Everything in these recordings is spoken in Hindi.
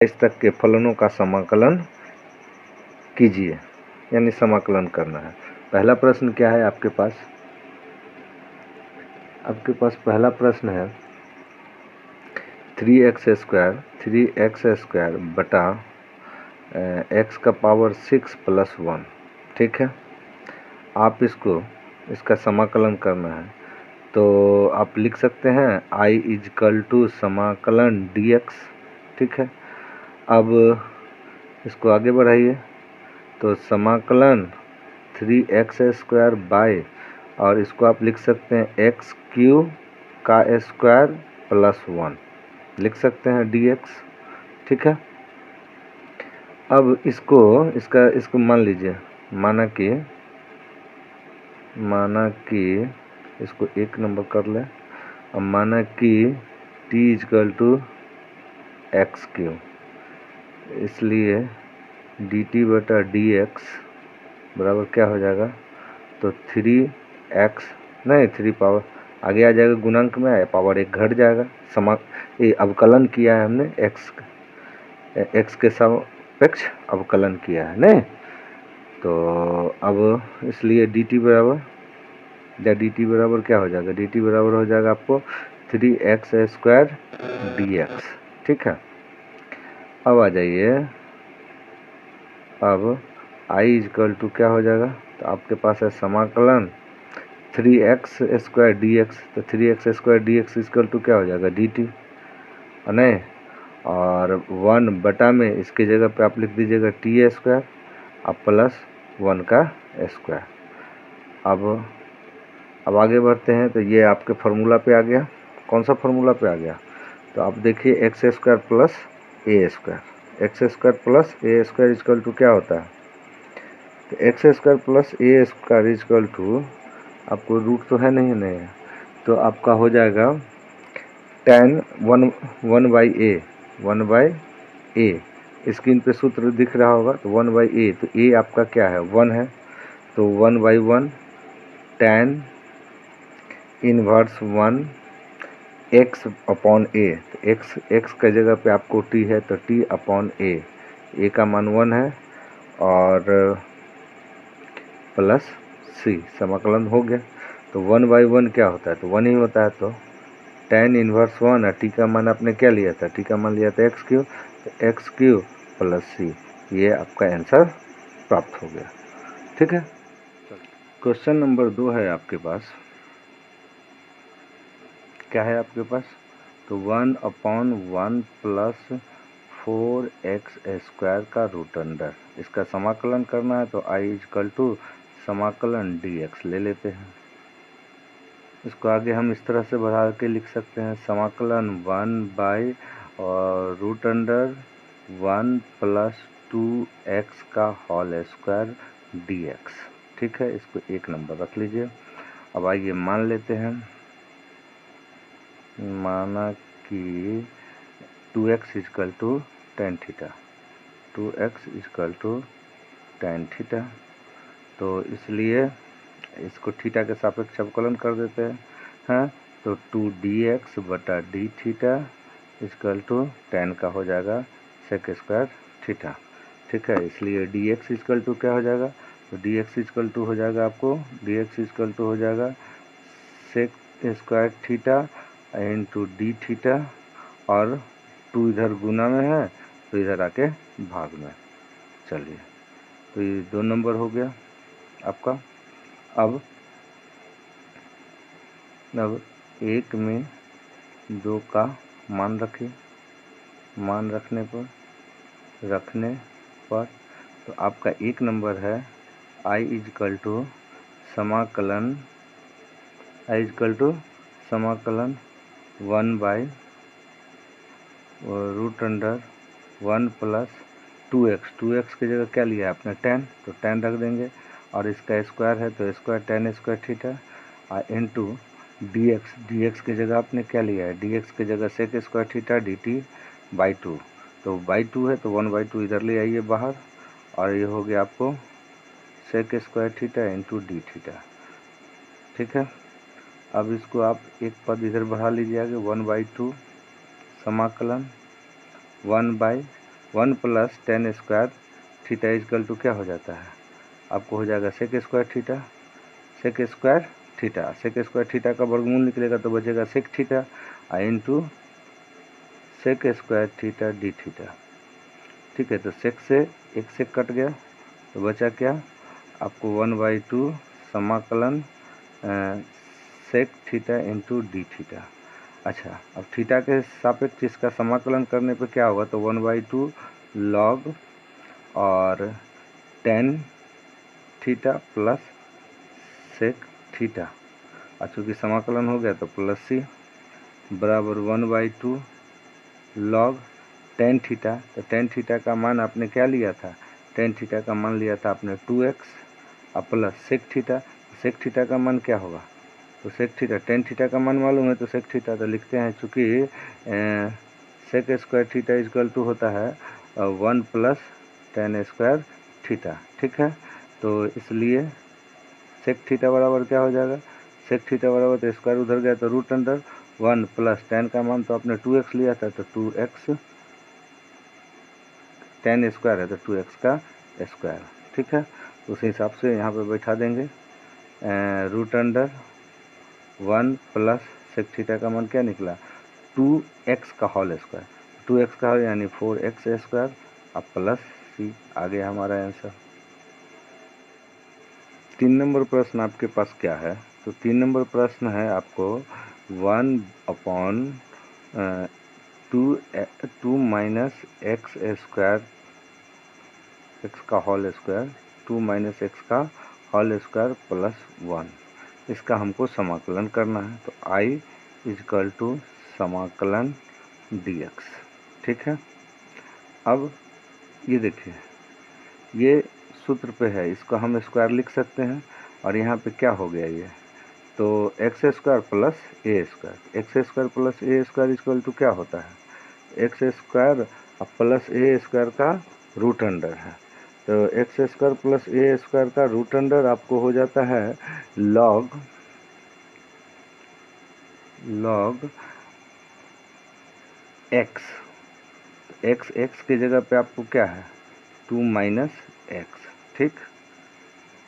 इस तक के फलनों का समाकलन कीजिए, यानी समाकलन करना है। पहला प्रश्न क्या है आपके पास? आपके पास पहला प्रश्न है 3x² बटा x का पावर 6 प्लस 1। ठीक है, आप इसका समाकलन करना है, तो आप लिख सकते हैं I = समाकलन dx। ठीक है, अब इसको आगे बढ़ाइए, तो समाकलन 3x² बाय, और इसको आप लिख सकते हैं x³ का स्क्वायर प्लस 1 लिख सकते हैं dx। ठीक है, अब इसको मान लीजिए, माना कि इसको 1 नंबर कर ले। अब माना कि t = x³, इसलिए dt बटा dx बराबर क्या हो जाएगा? तो 3x नहीं, 3 पावर आगे आ जाएगा, गुणांक में आया, पावर 1 घट जाएगा। ये अवकलन किया है हमने, x के सापेक्ष अवकलन किया है नहीं, तो अब इसलिए dt बराबर क्या हो जाएगा? dt बराबर हो जाएगा आपको 3x² dx। ठीक है, अब आ जाइए, अब I = क्या हो जाएगा? तो आपके पास है समाकलन 3x² dx, तो 3x² dx = क्या हो जाएगा? dt नहीं, और 1 बटा में इसकी जगह पे आप लिख दीजिएगा t², अब प्लस 1 का स्क्वायर। अब आगे बढ़ते हैं, तो ये आपके फार्मूला पे आ गया। कौन सा फार्मूला पे आ गया? तो आप देखिए x² plus a², x² plus a² क्या होता है? तो x² प्लस a² आपको रूट तो है नहीं है, तो आपका हो जाएगा tan 1/a। स्क्रीन पे सूत्र दिख रहा होगा, तो 1/a, तो a आपका क्या है? 1 है, तो 1/1 tan 1 x/a। तो x का जगह पे आपको t है, तो t/a, a का मान 1 है, और प्लस c, समाकलन हो गया। तो 1/1 क्या होता है? तो 1 ही होता है, तो tan 1 और t का मान आपने क्या लिया था? t का मान लिया था x³, तो x³ प्लस c, ये आपका आंसर प्राप्त हो गया। ठीक है, क्वेश्चन नंबर 2 है आपके पास। क्या है आपके पास? तो 1/1 प्लस 4x² का रूट अंडर, इसका समाकलन करना है, तो I = समाकलन dx ले लेते हैं। इसको आगे हम इस तरह से बढ़ा के लिख सकते हैं, समाकलन 1 और रूट अंडर 1 + 2x का होल स्क्वायर dx। ठीक है, इसको 1 नंबर रख लीजिए। अब आइए मान लेते हैं, माना कि 2x = tan theta, 2x = tan theta, तो इसलिए इसको थीटा के सापेक्ष अवकलन कर देते हैं, तो 2dx बटा d थीटा = tan का हो जाएगा sec² थीटा। ठीक है, इसलिए dx = क्या हो जाएगा? तो dx = हो जाएगा आपको, dx = हो जाएगा sec² theta into d theta, और 2 इधर गुना में है, तो इधर आके भाग में। चलिए, तो ये 2 नंबर हो गया आपका। अब 1 में 2 का मान रखिए, मान रखने पर तो आपका 1 नंबर है I = समाकलन 1/√1 प्लस 2x की जगह क्या लिया है आपने? tan, तो tan रख देंगे, और इसका स्क्वायर है, तो square tan² theta, into dx की जगह आपने क्या लिया है? dx की जगह sec² थीटा dt/2, तो /2 है, तो 1/2 इधर ले आइए बाहर, और ये हो गया आपको sec² theta into d theta. ठीक है, अब इसको आप एक पद इधर बढ़ा लीजिए आगे, 1/2 समाकलन 1 1 plus tan square theta equal to क्या हो जाता है, आपको हो जाएगा sec square theta, sec square theta, sec square theta का वर्गमूल निकलेगा तो बचेगा sec theta into sec square theta d theta. ठीक है, तो सेक से एक सेक कट गया तो बचा क्या, आपको 1/2 समाकलन sec theta into d theta. अच्छा, अब थीटा के सापेक्ष इसका समाकलन करने पे क्या होगा, तो 1/2 लॉग और tan theta plus sec theta, और चूँकि समाकलन हो गया तो प्लस सी बराबर 1/2 लॉग टेन थीटा। तो टेन थीटा का मान आपने क्या लिया था, टेन थीटा का मान लिया था आपने 2x और plus sec theta. Sec theta का मान क्या होगा, तो सेक थीटा, टेन थीटा का मान मालूम है तो सेक थीटा तो लिखते हैं, चूँकि sec square theta equal to होता है 1 प्लस टेन स्क्वायर थीटा। ठीक है, तो इसलिए सेक थीटा बराबर क्या हो जाएगा, सेक थीटा बराबर तो स्क्वायर उधर गया तो रूट अंडर 1 प्लस टेन का मान तो आपने 2x लिया था तो 2x, टेन स्क्वायर है तो 2x का स्क्वायर। ठीक है, तो उसी हिसाब से यहाँ पे बैठा देंगे root under 1 plus sec theta का मान क्या निकला 2x का होल स्क्वायर, 2x का होल यानी 4x स्क्वायर अब प्लस सी, आ गया हमारा आंसर। 3 नंबर प्रश्न आपके पास क्या है, तो 3 नंबर प्रश्न है आपको 1/2 माइनस एक्स स्क्वायर, एक्स का होल स्क्वायर 2 माइनस एक्स का होल स्क्वायर प्लस 1, इसका हमको समाकलन करना है। तो आई इजकल टू समाकलन dx। ठीक है, अब ये देखिए ये सूत्र पे है, इसको हम स्क्वायर लिख सकते हैं और यहाँ पे क्या हो गया ये, तो x square plus a square, x square plus a square equal to क्या होता है, x square plus a square का रूट अंडर है। तो x square plus a square का रूट अंडर आपको हो जाता है लॉग एक्स, एक्स एक्स की जगह पे आपको क्या है 2 माइनस एक्स, ठीक,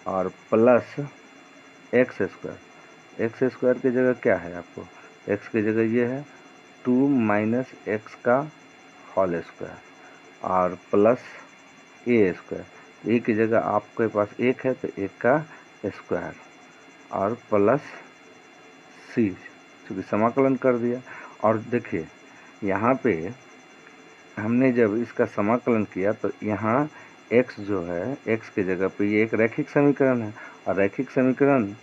और plus x square, x square की जगह क्या है आपको, एक्स की जगह ये है 2 माइनस एक्स का होल स्क्वायर और प्लस ए स्क्वायर, ए की जगह आपके पास एक है तो एक का स्क्वायर और प्लस सी, चूँकि समाकलन कर दिया। और देखिए यहाँ पे हमने जब इसका समाकलन किया तो यहाँ x जो है, x की जगह पे ये एक रैखिक समीकरण है और रैखिक समीकरण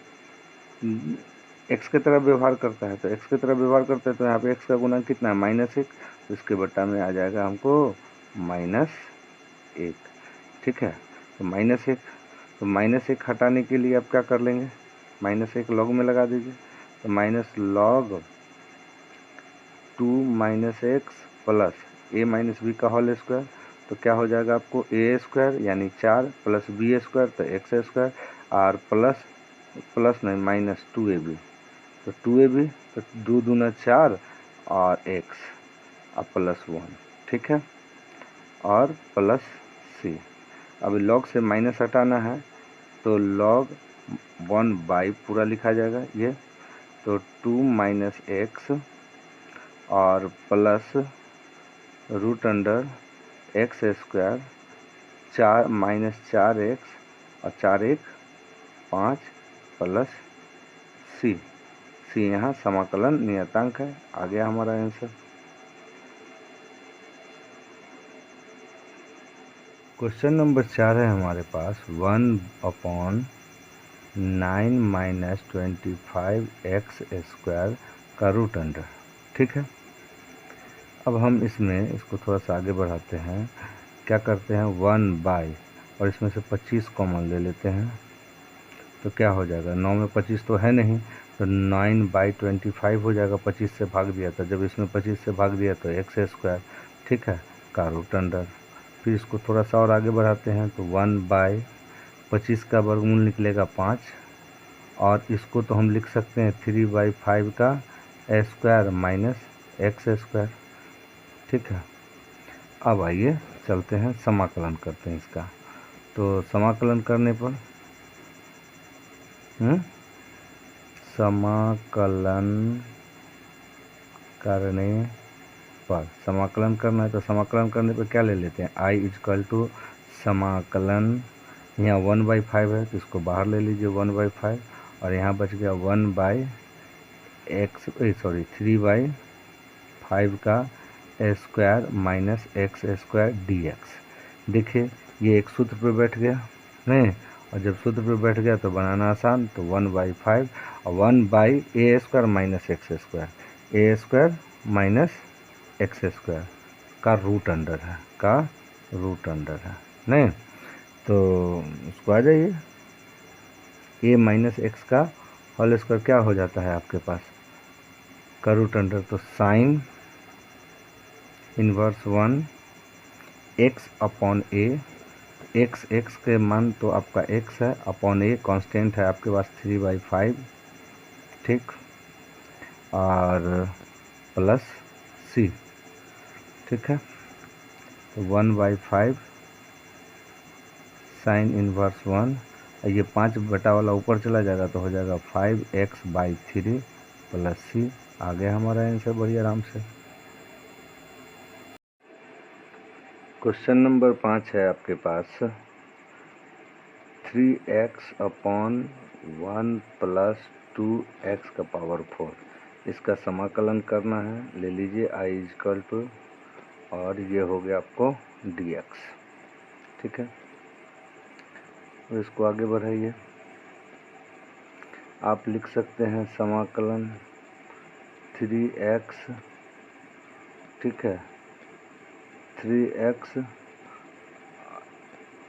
x की तरफ व्यवहार करता है, तो x की तरफ व्यवहार करता है तो यहाँ पे x का गुणा कितना है -1, तो इसके बट्टा में आ जाएगा हमको -1। ठीक है, तो -1, तो -1 हटाने के लिए आप क्या कर लेंगे, -1 लॉग में लगा दीजिए, तो minus log 2 minus x plus a minus b का होल स्क्वायर, तो क्या हो जाएगा आपको ए स्क्वायर यानी 4 प्लस बी स्क्वायर तो एक्स स्क्वायर और प्लस नहीं माइनस 2ab, तो 2ab तो 2 दूना 4 और एक्स और प्लस 1। ठीक है, और प्लस सी, अभी लॉग से माइनस हटाना है तो लॉग 1/, पूरा लिखा जाएगा ये, तो 2 माइनस एक्स और plus root under x square 4 minus 4x और 4 1 5 प्लस सी, सी यहाँ समाकलन नियतांक है, आ गया हमारा आंसर। क्वेश्चन नंबर 4 है हमारे पास 1/9 माइनस 25x स्क्वायर का रूट अंडर। ठीक है, अब हम इसको थोड़ा सा आगे बढ़ाते हैं, क्या करते हैं 1/, और इसमें से 25 कॉमन ले लेते हैं, तो क्या हो जाएगा 9 में 25 तो है नहीं, तो 9/25 हो जाएगा, 25 से भाग दिया था, जब इसमें 25 से भाग दिया तो एक्स स्क्वायर, ठीक है, का रूट अंडर। फिर इसको थोड़ा सा और आगे बढ़ाते हैं तो 1/25 का वर्गमूल निकलेगा 5, और इसको तो हम लिख सकते हैं 3/5 का स्क्वायर माइनस एक्स स्क्वायर। ठीक है, अब आइए चलते हैं, समाकलन करते हैं इसका। तो समाकलन करने पर समाकलन करना है तो समाकलन करने पर क्या ले लेते हैं, आई इजकल टू समाकलन, यहाँ 1/5 है तो इसको बाहर ले लीजिए 1/5, और यहाँ बच गया 3/5 का square minus x square d x. देखिए ये एक सूत्र पे बैठ गया नहीं, और जब सूत्र पे बैठ गया तो बनाना आसान, तो 1/5 और 1/a² minus x square, a² minus x square का रूट अंडर है नहीं, तो उसको आ जाइए a माइनस एक्स का होल स्क्वायर क्या हो जाता है आपके पास का रूट अंडर, तो sine inverse 1 x upon a, x के मान तो आपका x है, अपॉन a कांस्टेंट है आपके पास 3/5, ठीक, और प्लस c, ठीक है, तो 1/5 साइन इनवर्स 1, ये 5 बटा वाला ऊपर चला जाएगा तो हो जाएगा 5x/3 प्लस c। आ गया हमारा आंसर बड़ी आराम से। क्वेश्चन नंबर 5 है आपके पास 3x/1 प्लस 2x का पावर 4, इसका समाकलन करना है। ले लीजिए आई इजकल टू, और ये हो गया आपको dx, ठीक है। तो इसको आगे बढ़ाइए, आप लिख सकते हैं समाकलन 3x, ठीक है, 3x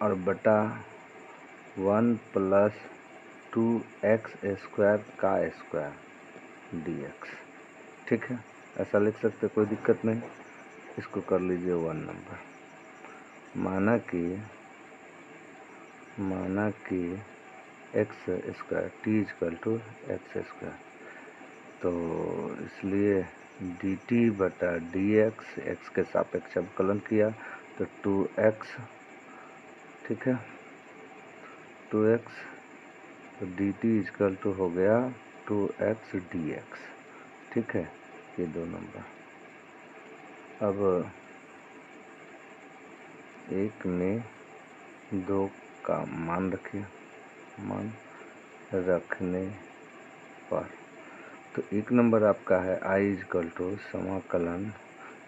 और बटा 1 प्लस 2x स्क्वायर का स्क्वायर dx, ठीक है, ऐसा लिख सकते, कोई दिक्कत नहीं। इसको कर लीजिए 1 नंबर, माना कि x square t equal to x square, तो इसलिए dt बटा dx, x के सापेक्ष अवकलन किया तो 2x, ठीक है, 2x, तो dt इजकल टू हो गया 2x dx, ठीक है, ये 2 नंबर। अब 1 में 2 का मान रखने पर, तो 1 नंबर आपका है आई इजकल टू समाकलन,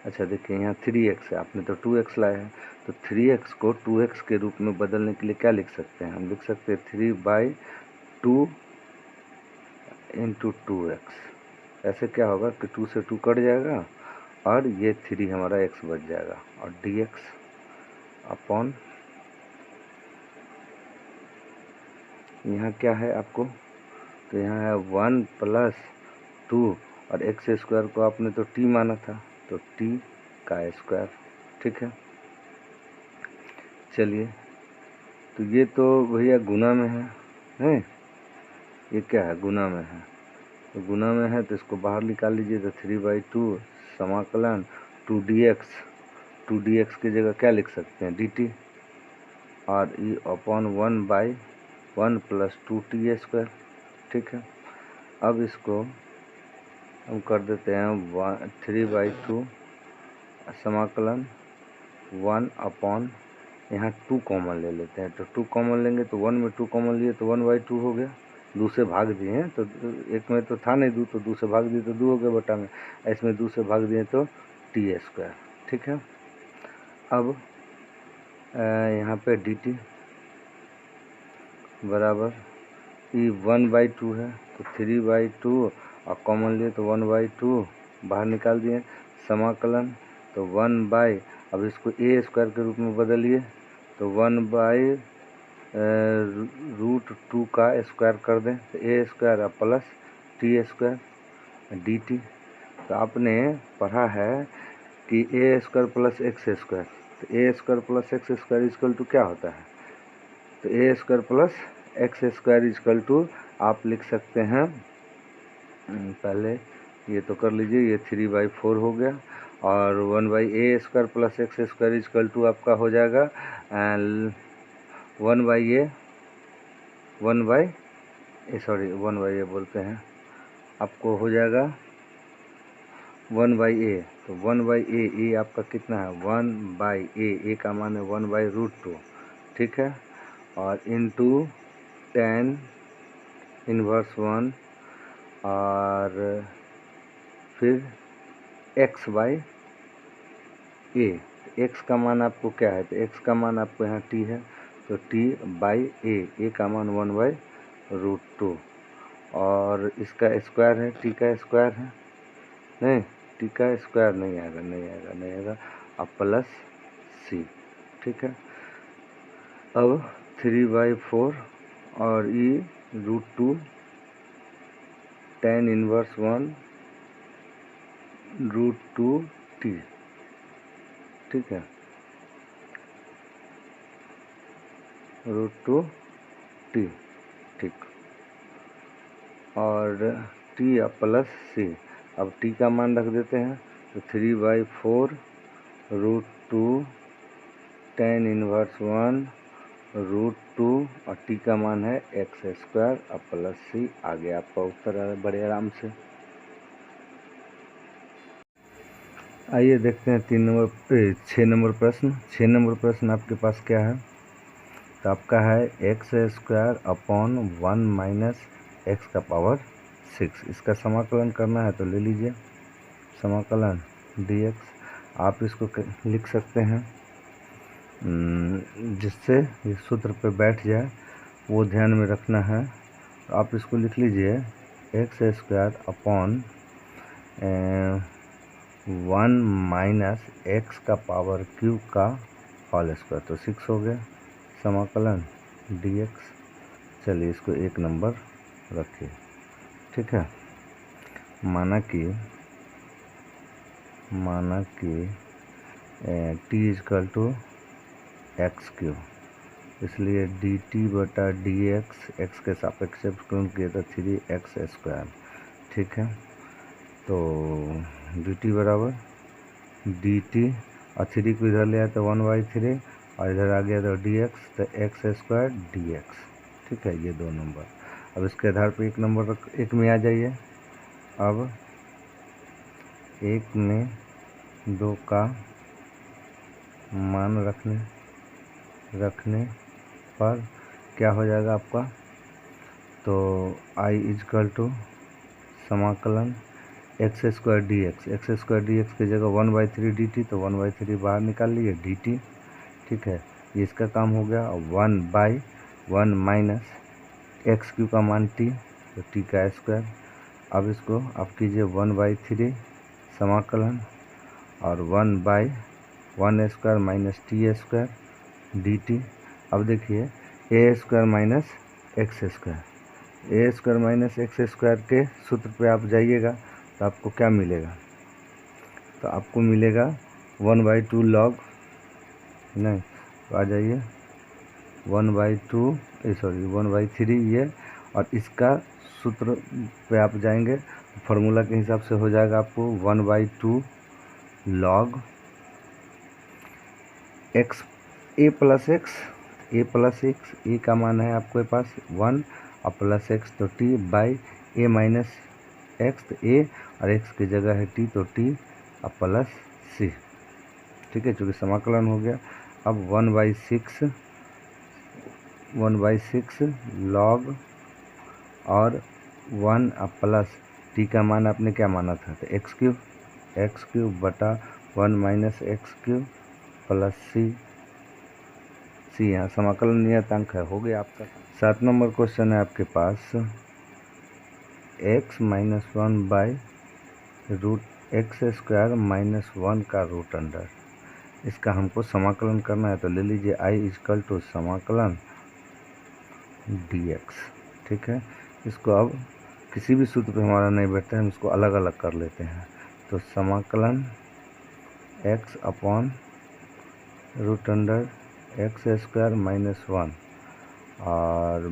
अच्छा देखिए यहाँ 3x है, आपने तो 2x लाया है, तो 3x को 2x के रूप में बदलने के लिए क्या लिख सकते हैं, हम लिख सकते हैं 3/2 इंटू 2x। ऐसे क्या होगा कि 2 से 2 कट जाएगा और ये 3 हमारा x बच जाएगा, और dx अपॉन यहाँ क्या है आपको, तो यहाँ है 1 प्लस 2 और एक्स स्क्वायर को आपने तो t माना था, तो t का स्क्वायर, ठीक है। चलिए, तो ये तो भैया गुना में है, ये क्या है, गुना में है, तो गुना में है तो इसको बाहर निकाल लीजिए, तो 3/2 समाकलन 2dx की जगह क्या लिख सकते हैं dt, और e upon 1/1 plus 2t square, ठीक है। अब इसको हम कर देते हैं 3/2 समाकलन 1 अपॉन, यहाँ 2 कॉमन ले लेते हैं, तो 2 कॉमन लेंगे तो 1 में 2 कॉमन लिए तो 1/2 हो गया, 2 से भाग दिए हैं तो एक में तो था नहीं 2, तो 2 से भाग दिए तो 2 हो गया बटा में, इसमें 2 से भाग दिए तो t स्क्वायर, ठीक है। अब यहाँ पे dt बराबर ई 1/2 है, तो 3/2 और कॉमन लिए तो 1/2 बाहर निकाल दिए, समाकलन तो 1/, अब इसको a स्क्वायर के रूप में बदलिए, तो 1/√2 का स्क्वायर कर दें, तो a स्क्वायर और प्लस t स्क्वायर dt। तो आपने पढ़ा है कि a square plus x square, तो a square plus x square equal to क्या होता है, तो a square plus x square equal to आप लिख सकते हैं, पहले ये तो कर लीजिए, ये 3/4 हो गया, और 1/a² plus x² is equal to आपका हो जाएगा 1/a 1/a बोलते हैं, आपको हो जाएगा 1/a। तो 1/a, ए आपका कितना है 1/a, ए का मान है 1/√2, ठीक है। और इनटू tan इनवर्स 1 और फिर x/a। x का मान आपको क्या है, तो x का मान आपको यहाँ t है, तो t/a, a का मान 1/√2 और इसका स्क्वायर है, t का स्क्वायर है, नहीं t का स्क्वायर नहीं आएगा, अब प्लस c, ठीक है। अब 3/4 और e√2 tan इनवर्स 1√2t, ठीक है, √2t, ठीक। और t अब प्लस c, अब t का मान रख देते हैं, तो 3/4√2 tan इनवर्स 1√2 और t का मान है x², अब प्लस c। आगे आपका उत्तर है बड़े आराम से। आइए देखते हैं 6 नंबर प्रश्न। 6 नंबर प्रश्न आपके पास क्या है, तो आपका है x² अपॉन 1 माइनस x⁻⁶। इसका समाकलन करना है, तो ले लीजिए समाकलन dx। आप इसको लिख सकते हैं जिससे ये सूत्र पे बैठ जाए, वो ध्यान में रखना है। तो आप इसको लिख लीजिए x² अपॉन 1 माइनस x⁻³ का होल स्क्वायर, तो 6 हो गया समाकलन dx। चलिए इसको 1 नंबर रखिए, ठीक है। माना कि t इजकल टू x³, इसलिए dt/dx x के सापेक्ष गुण किया था 3x², ठीक है। तो dt बराबर dt और 3 को इधर ले आया तो 1/3 और इधर आ गया तो dx, तो x² dx, ठीक है। ये 2 नंबर। अब इसके आधार पे 1 नंबर एक में आ जाइए। अब 1 में 2 का मान रखने पर क्या हो जाएगा आपका, तो i इजकल टू समाकलन x² dx की जगह 1/3 dt, तो 1/3 बाहर निकाल लिए dt, ठीक है। ये इसका काम हो गया। 1/1 माइनस x³ का मान t, तो t का स्क्वायर। अब इसको आप कीजिए 1/3 समाकलन और 1/1² माइनस t² dt। अब देखिए a² minus x², a² minus x² के सूत्र पे आप जाइएगा तो आपको क्या मिलेगा, तो आपको मिलेगा 1/2 log, नहीं तो आ जाइए 1/3 ये, और इसका सूत्र पे आप जाएंगे फार्मूला के हिसाब से हो जाएगा आपको 1/2 log x a plus x, ए का मान है आपके पास 1 और प्लस x, तो t/a माइनस x, तो a और x की जगह है t, तो t और प्लस c, ठीक है, चूँकि समाकलन हो गया। अब 1/6 log और 1 और प्लस t का मान आपने क्या माना था, तो x³ बटा 1 माइनस x³ प्लस c, यहाँ समाकलन नियतांक है, हो गया आपका। 7 नंबर क्वेश्चन है आपके पास x-1/√x² माइनस 1 का रूट अंडर, इसका हमको समाकलन करना है, तो ले लीजिए i इजकल टू समाकलन dx, ठीक है। इसको अब किसी भी सूत्र पे हमारा नहीं बैठता है, हम इसको अलग अलग कर लेते हैं। तो समाकलन x upon root under x² minus 1 और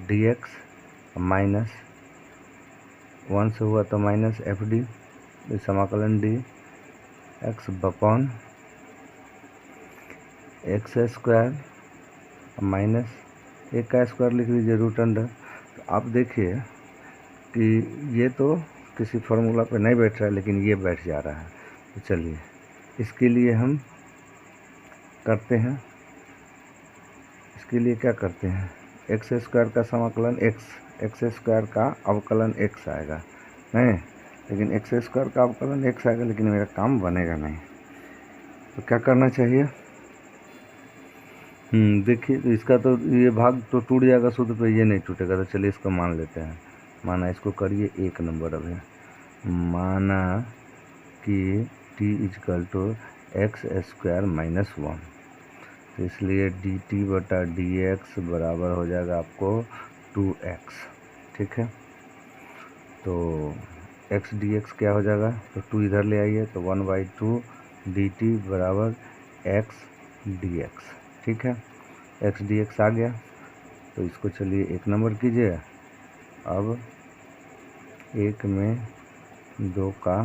dx माइनस 1 से हुआ तो माइनस fd, समाकलन d x upon x square minus एक का स्क्वायर लिख दीजिए रूट अंडर। तो आप देखिए कि ये तो किसी फार्मूला पे नहीं बैठ रहा है, लेकिन ये बैठ जा रहा है। तो चलिए इसके लिए हम करते हैं, इसके लिए क्या करते हैं, एक्स स्क्वायर का समाकलन एक्स स्क्वायर का अवकलन एक्स आएगा नहीं, लेकिन एक्स स्क्वायर का अवकलन एक्स आएगा, लेकिन मेरा काम बनेगा नहीं। तो क्या करना चाहिए, देखिए तो इसका तो ये भाग तो टूट जाएगा सूत्र पे, ये नहीं टूटेगा। तो चलिए इसको मान लेते हैं, माना इसको करिए 1 नंबर। अभी माना कि t equal to x square minus 1, तो इसलिए डी टी बटा डी एक्स बराबर हो जाएगा आपको 2x। ठीक है, तो x डी एक्स क्या हो जाएगा, तो 2 इधर ले आइए, तो 1/2 डी टी बराबर x डी एक्स। ठीक है, x डी एक्स आ गया, तो इसको चलिए 1 नंबर कीजिए। अब 1 में 2 का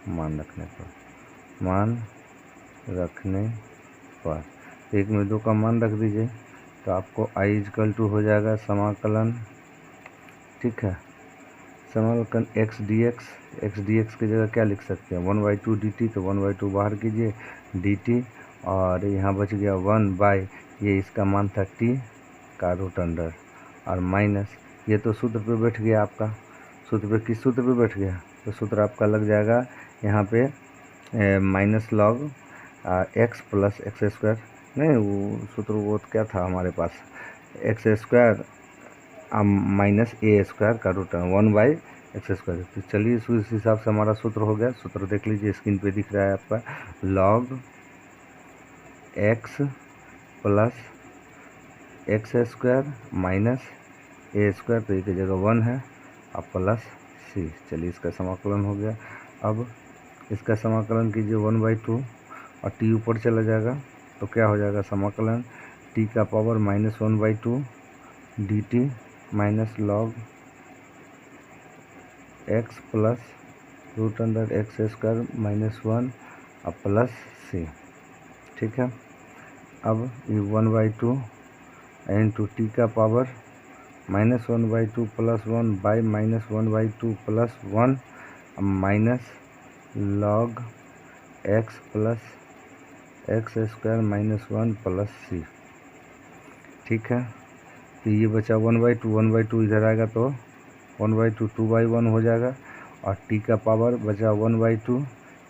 मान रखने पर 1 में 2 का मान रख दीजिए, तो आपको i इजकल टू हो जाएगा समाकलन, ठीक है, समाकलन x डी एक्स की जगह क्या लिख सकते हैं, 1/2 डी टी, तो 1/2 बाहर कीजिए डी टी, और यहाँ बच गया 1 ये इसका मान था t का रूट अंडर, और माइनस ये तो सूत्र पे बैठ गया आपका, सूत्र पे किस सूत्र पे बैठ गया, तो सूत्र आपका लग जाएगा यहाँ पे minus log x plus x square, नहीं वो सूत्र वो क्या था हमारे पास, x square minus a square का रूट 1/x स्क्वायर। तो चलिए इस हिसाब से हमारा सूत्र हो गया। सूत्र देख लीजिए, स्क्रीन पे दिख रहा है आपका, log x plus x square minus a square, तो ए की जगह 1 है, अब प्लस सी। चलिए इसका समाकलन हो गया। अब इसका समाकलन कीजिए 1/2, और टी ऊपर चला जाएगा, तो क्या हो जाएगा समाकलन टी का power -1/2 d t minus log x plus root under x square -1 और प्लस सी। ठीक है, अब ये 1/2 इंटू टी का पावर -1/2 प्लस 1 बाई -1/2 प्लस 1 minus log x plus x square -1 plus c. ठीक है, तो ये बचा 1/2 इधर आएगा, तो 1/2 2/1 हो जाएगा, और टी का पावर बचा 1/2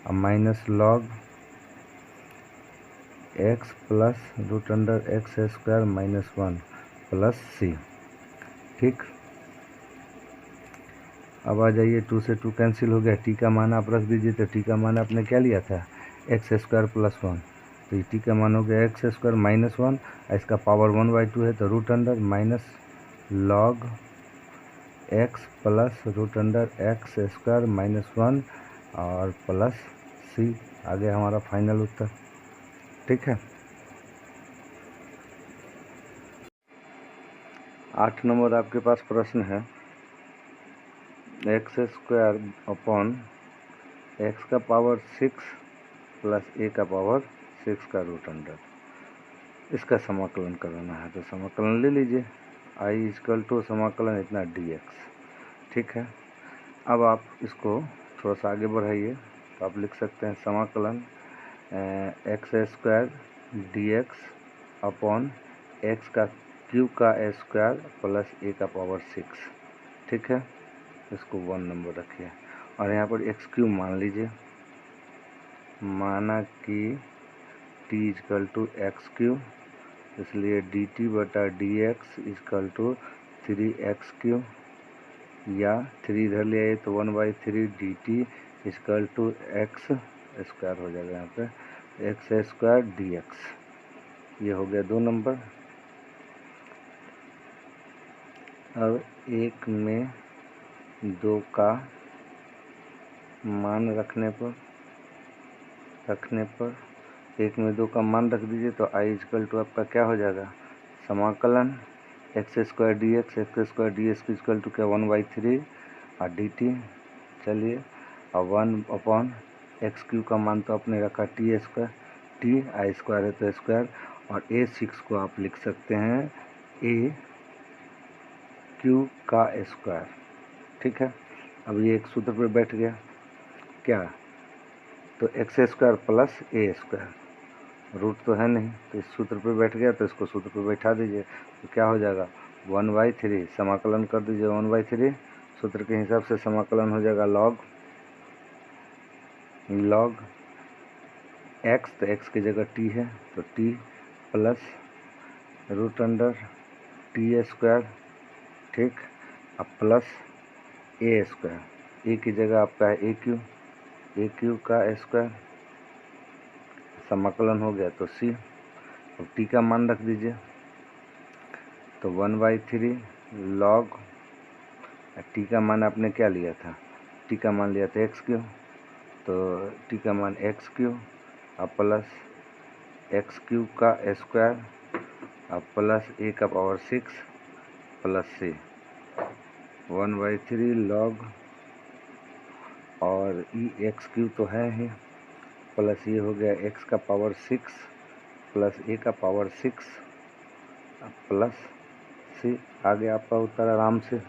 और minus log x plus root under x square -1 plus c. ठीक, अब आ जाइए, 2 से 2 कैंसिल हो गया, टी का मान आप रख दीजिए, तो टी का मान आपने क्या लिया था, एक्स स्क्वायर प्लस 1, तो ये टी का मान हो गया एक्स स्क्वायर -1, इसका पावर 1/2 है, तो root under minus log x plus root under x square -1 और प्लस सी। आ गया हमारा फाइनल उत्तर। ठीक है, 8 नंबर आपके पास प्रश्न है, एक्स स्क्वायर अपॉन एक्स का पावर 6 प्लस ए का पावर 6 का रूट अंडर, इसका समाकलन कराना है। तो समाकलन ले लीजिए, आई इजकल टू समाकलन इतना डी एक्स। ठीक है, अब आप इसको थोड़ा सा आगे बढ़ाइए, तो आप लिख सकते हैं समाकलन x square d x upon x का क्यू का स्क्वायर प्लस ए का पावर 6। ठीक है, इसको 1 नंबर रखिए, और यहाँ पर एक्स क्यू मान लीजिए, माना कि t equal to x cube, इसलिए डी टी बटा d x equal to 3x cube, या 3 इधर ले आए तो 1/3 d t equal to x square हो जाएगा, यहाँ पे एक्स स्क्वायर डी एक्स। ये हो गया 2 नंबर। अब 1 में 2 का मान रखने पर 1 में 2 का मान रख दीजिए, तो आई इजकल टू आपका क्या हो जाएगा, समाकलन x square d x equal to क्या 1/3 और डी टी, चलिए, और 1 अपॉन एक्स क्यू का मान तो आपने रखा T square, T I square है तो स्क्वायर, और A6 को आप लिख सकते हैं ए क्यू का स्क्वायर। ठीक है, अब ये एक सूत्र पे बैठ गया क्या, तो x square plus a square, root तो है नहीं तो इस सूत्र पे बैठ गया, तो इसको सूत्र पे बैठा दीजिए तो क्या हो जाएगा 1/3, समाकलन कर दीजिए 1/3, सूत्र के हिसाब से समाकलन हो जाएगा लॉग एक्स, तो एक्स की जगह टी है तो t plus root under t square, ठीक, अब प्लस ए स्क्वायर, ए की जगह आपका है ए क्यू का स्क्वायर, समाकलन हो गया तो सी, अब टी का मान रख दीजिए तो 1/3 लॉग, टी का मान आपने क्या लिया था, टी का मान लिया था एक्स क्यू, तो टी का मान एक्स क्यू, अब प्लस एक्स क्यू का स्क्वायर, अब प्लस ए का पावर 6 प्लस सी, 1/3 लॉग, और ई एक्स क्यू तो है ही, प्लस ये हो गया एक्स का पावर 6 प्लस ए का पावर 6 प्लस सी, आ गया आपका उत्तर आराम से।